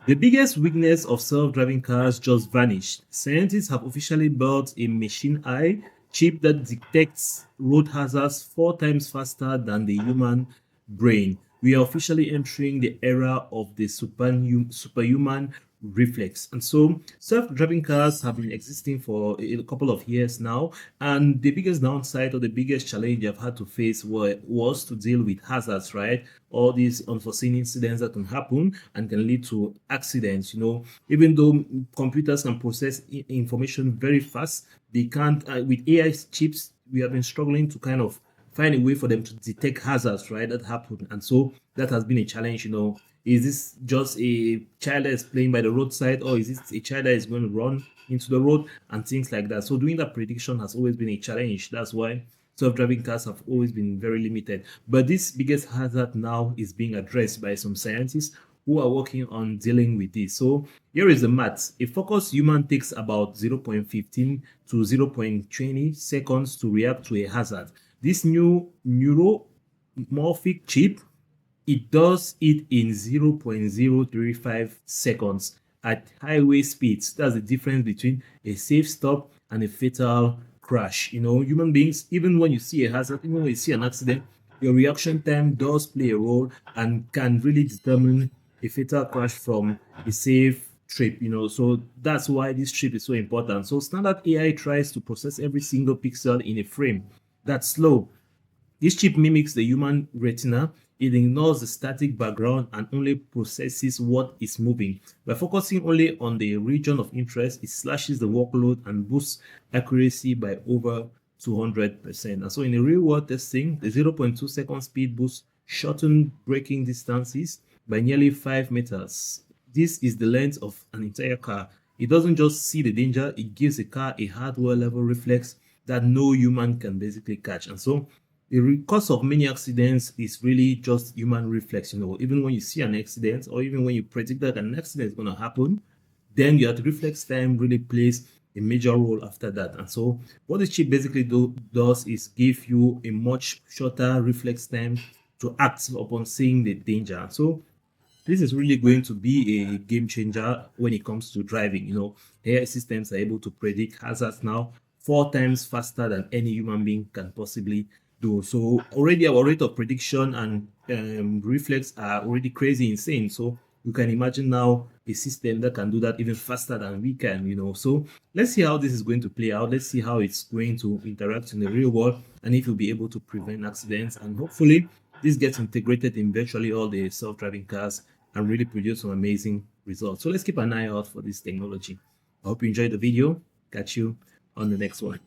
The biggest weakness of self-driving cars just vanished. Scientists have officially built a machine eye chip that detects road hazards 4 times faster than the human brain. We are officially entering the era of the superhuman reflex. And so self-driving cars have been existing for a couple of years now. And the biggest downside or the biggest challenge I've had to face was to deal with hazards, right? All these unforeseen incidents that can happen and can lead to accidents. Even though computers can process information very fast, they can't, with AI chips, we have been struggling to kind of find a way for them to detect hazards, right, that happen. And so that has been a challenge. Is this just a child that is playing by the roadside, or is this a child that is going to run into the road and things like that? So doing that prediction has always been a challenge. That's why self-driving cars have always been very limited. But this biggest hazard now is being addressed by some scientists who are working on dealing with this. So here is the math. A focused human takes about 0.15 to 0.20 seconds to react to a hazard. This new neuromorphic chip, it does it in 0.035 seconds at highway speeds. That's the difference between a safe stop and a fatal crash. Human beings, even when you see a hazard, even when you see an accident, your reaction time does play a role and can really determine a fatal crash from a safe trip. So that's why this chip is so important. So standard AI tries to process every single pixel in a frame. That's slow. This chip mimics the human retina. It ignores the static background and only processes what is moving. By focusing only on the region of interest, it slashes the workload and boosts accuracy by over 200%. And so in a real world testing, the 0.2 second speed boost shortened braking distances by nearly 5 meters. This is the length of an entire car. It doesn't just see the danger, it gives the car a hardware level reflex that no human can basically catch. And so the cause of many accidents is really just human reflex. Even when you see an accident, or even when you predict that an accident is going to happen, then your reflex time really plays a major role after that. And so what this chip basically does is give you a much shorter reflex time to act upon seeing the danger. So this is really going to be a game changer when it comes to driving. AI systems are able to predict hazards now 4 times faster than any human being can possibly do. So already our rate of prediction and reflex are already crazy insane. So you can imagine now a system that can do that even faster than we can. So let's see how this is going to play out. Let's see how it's going to interact in the real world and if you'll be able to prevent accidents. And hopefully this gets integrated in virtually all the self-driving cars and really produce some amazing results. So let's keep an eye out for this technology. I hope you enjoyed the video. Catch you on the next one.